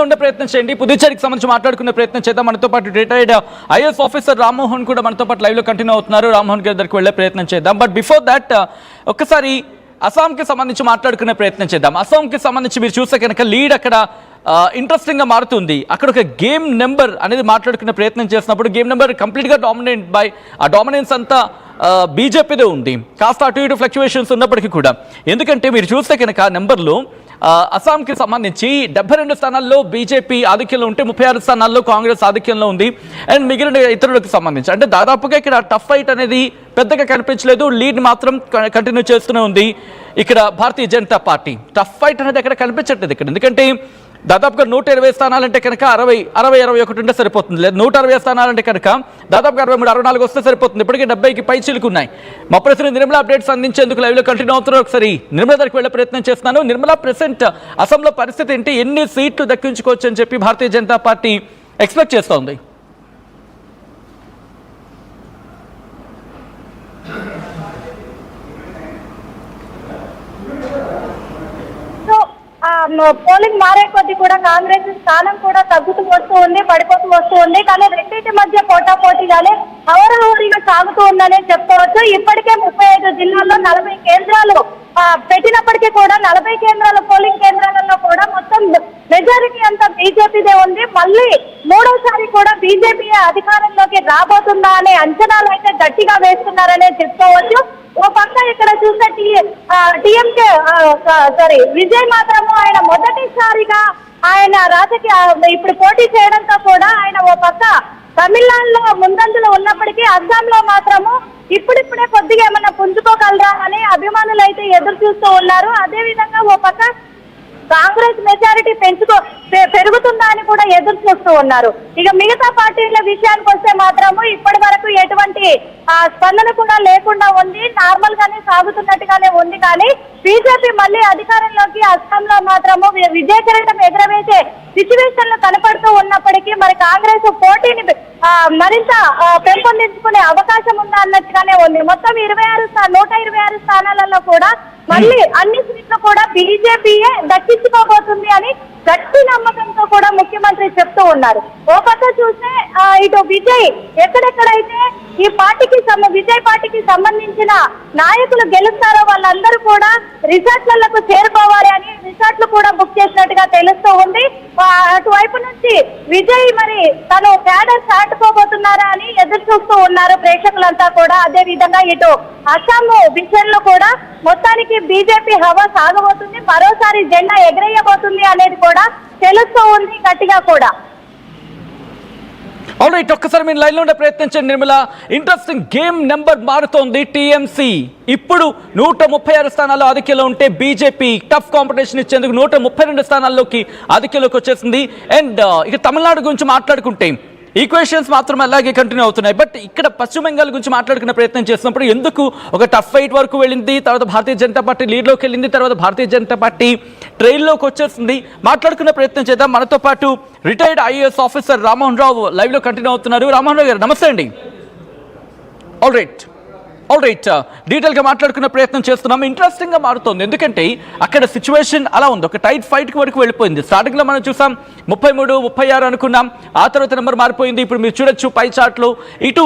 ఉండే ప్రయత్నం చేయండి. పుదుచ్చేరికి సంబంధించి మాట్లాడుకునే ప్రయత్నం చేద్దాం. మనతో పాటు రిటైర్డ్ ఐఏఎస్ ఆఫీసర్ రామ్మోహన్ కూడా మనతో పాటు లైవ్ లో కంటిన్యూ అవుతున్నారు. రామ్మోహన్ గారి దగ్గరికి వెళ్లే ప్రయత్నం చేద్దాం. బట్ బిఫోర్ దట్ ఒక్కసారి అస్సాంకి సంబంధించి మాట్లాడుకునే ప్రయత్నం చేద్దాం. అస్సాంకి సంబంధించి మీరు చూస్తే కనుక లీడ్ అక్కడ ఇంట్రెస్టింగ్ గా మారుతుంది. అక్కడ ఒక గేమ్ నెంబర్ అనేది మాట్లాడుకునే ప్రయత్నం చేసినప్పుడు గేమ్ నెంబర్ కంప్లీట్ గా డామినేట్ బై ఆ డామినెన్స్ అంతా బీజేపీదే ఉంది. కాస్త అటు ఇటు ఫ్లక్చువేషన్స్ ఉన్నప్పటికీ కూడా, ఎందుకంటే మీరు చూస్తే కనుక నెంబర్లో అస్సాంకి సంబంధించి 72 స్థానాల్లో బీజేపీ ఆధిక్యంలో ఉంటే 36 స్థానాల్లో కాంగ్రెస్ ఆధిక్యంలో ఉంది. అండ్ మిగిలిన ఇతరులకు సంబంధించి అంటే దాదాపుగా ఇక్కడ టఫ్ ఫైట్ అనేది పెద్దగా కనిపించలేదు. లీడ్ మాత్రం కంటిన్యూ చేస్తూనే ఉంది ఇక్కడ Bharatiya Janata party. Tough fight అనేది అక్కడ కనిపించట్లేదు ఇక్కడ, ఎందుకంటే దాదాపుగా 120 స్థానాలంటే కనుక 60-61 ఉంటే సరిపోతుంది. లేదు 160 స్థానాలంటే కనుక దాదాపుగా 63-64 వస్తే సరిపోతుంది. ఇప్పటికే 70కి పై చిలుకున్నాయి. మా ప్రశ్న నిర్మలా అప్డేట్స్ అందించేందుకు లైవ్ లో కంటిన్యూ అవుతున్నారు. ఒకసారి నిర్మలా దగ్గరికి వెళ్ళే ప్రయత్నం చేస్తున్నాను. నిర్మలా, ప్రెసెంట్ అసెంబ్లీలో పరిస్థితి ఏంటి? ఎన్ని సీట్లు దక్కించుకోవచ్చు అని చెప్పి భారతీయ జనతా పార్టీ ఎక్స్పెక్ట్ చేస్తోంది? పోలింగ్ మారే కొద్ది కూడా కాంగ్రెస్ స్థానం కూడా తగ్గుతూ వస్తూ ఉంది, పడిపోతూ వస్తూ ఉంది. కానీ రెండింటి మధ్య పోటాపోటీగానే హోరాహోరీగా సాగుతూ ఉందనే చెప్పుకోవచ్చు. ఇప్పటికే 35 జిల్లాల్లో 40 కేంద్రాలు పెట్టినప్పటికీ కూడా 40 కేంద్రాల పోలింగ్ కేంద్రాలలో కూడా మొత్తం మెజారిటీ అంతా బీజేపీదే ఉంది. మళ్ళీ మూడోసారి కూడా బీజేపీ అధికారంలోకి రాబోతుందా అనే అంచనాలు అయితే గట్టిగా వేస్తున్నారనే చెప్పుకోవచ్చు. ఓ పక్క ఇక్కడ చూస్తే టీఎంకే విజయ్ మాత్రము ఆయన మొదటిసారిగా ఆయన రాజకీయ ఇప్పుడు పోటీ చేయడంతో కూడా ఆయన ఓ పక్క తమిళనాడులో ముందంజలో ఉన్నప్పటికీ అస్సాంలో మాత్రము ఇప్పుడిప్పుడే కొద్దిగా ఏమన్నా పుంజుకోగలరా అని అభిమానులు అయితే ఎదురు చూస్తూ ఉన్నారు. అదే విధంగా ఓ పక్క కాంగ్రెస్ మెజారిటీ పెరుగుతుందా అని కూడా ఎదురు చూస్తూ ఉన్నారు. ఇక మిగతా పార్టీల విషయానికి వస్తే మాత్రము ఇప్పటి వరకు ఎటువంటి స్పందన కూడా లేకుండా ఉంది, నార్మల్ గానే సాగుతున్నట్టుగానే ఉంది. కానీ బీజేపీ మళ్ళీ అధికారంలోకి అస్సాంలో మాత్రము విజయకిరీటం ఎగరవేసే సిచ్యువేషన్లు కనపడుతూ ఉన్నప్పటికీ మరి కాంగ్రెస్ పోటీని మరింత పెంపొందించుకునే అవకాశం ఉందా అన్నట్టుగానే ఉంది. మొత్తం 126 స్థానాలలో కూడా మళ్ళీ అన్ని సీట్లు కూడా బీజేపీయే దక్కించుకోబోతుంది అని గట్టి నమ్మకంతో కూడా ముఖ్యమంత్రి చెప్తూ ఉన్నారు. ఓ పక్క చూస్తే ఇటు విజయ్ ఎక్కడెక్కడైతే ఈ పార్టీకి విజయ్ పార్టీకి సంబంధించిన నాయకులు గెలుస్తారో వాళ్ళందరూ కూడా రిసార్ట్లకు చేరుకోవాలి అని రిసార్ట్లు కూడా బుక్ చేసినట్టుగా తెలుస్తూ ఉంది. అటువైపు నుంచి విజయ్ మరి తను క్యాడర్ చాటుకోబోతున్నారా అని ఎదురు చూస్తూ ఉన్నారు ప్రేక్షకులంతా కూడా. అదే విధంగా ఇటు అస్సాం విషయంలో కూడా మొత్తానికి బీజేపీ హవా సాగబోతుంది, మరోసారి జెండా ఎగరేయబోతుంది అనేది కూడా తెలుస్తూ ఉంది గట్టిగా కూడా. ఆల్రైట్, ఒక్కసారి మీరు లైన్లో ఉండే ప్రయత్నించండి నిర్మలా. ఇంట్రెస్టింగ్ గేమ్ నెంబర్ మారుతోంది. టీఎంసీ ఇప్పుడు 136 స్థానాల్లో ఆధిక్యంలో ఉంటే బీజేపీ టఫ్ కాంపిటీషన్ ఇచ్చేందుకు 132 స్థానాల్లోకి ఆధిక్యంలోకి వచ్చేసింది. అండ్ ఇక తమిళనాడు గురించి మాట్లాడుకుంటే ఈక్వేషన్స్ మాత్రం అలాగే కంటిన్యూ అవుతున్నాయి. బట్ ఇక్కడ పశ్చిమ బెంగాల్ గురించి మాట్లాడుకునే ప్రయత్నం చేసినప్పుడు ఎందుకు ఒక టఫ్ ఫైట్ వరకు వెళ్ళింది, తర్వాత భారతీయ జనతా పార్టీ లీడ్లోకి వెళ్ళింది, తర్వాత భారతీయ జనతా పార్టీ ట్రైన్లోకి వచ్చేసింది, మాట్లాడుకునే ప్రయత్నం చేద్దాం. మనతో పాటు retired IAS officer Rammohan Rao లైవ్లో కంటిన్యూ అవుతున్నారు. రామ్మోహన్ రావు గారు నమస్తే అండి. ఆల్రైట్, డీటెయిల్గా మాట్లాడుకునే ప్రయత్నం చేస్తున్నాం. ఇంట్రెస్టింగ్గా మారుతోంది, ఎందుకంటే అక్కడ సిచ్యువేషన్ అలా ఉంది, ఒక టైట్ ఫైట్కి వరకు వెళ్ళిపోయింది. స్టార్టింగ్లో మనం చూసాం 33-36 అనుకున్నాం, ఆ తర్వాత నెంబర్ మారిపోయింది. ఇప్పుడు మీరు చూడొచ్చు పై చార్ట్లో ఇటు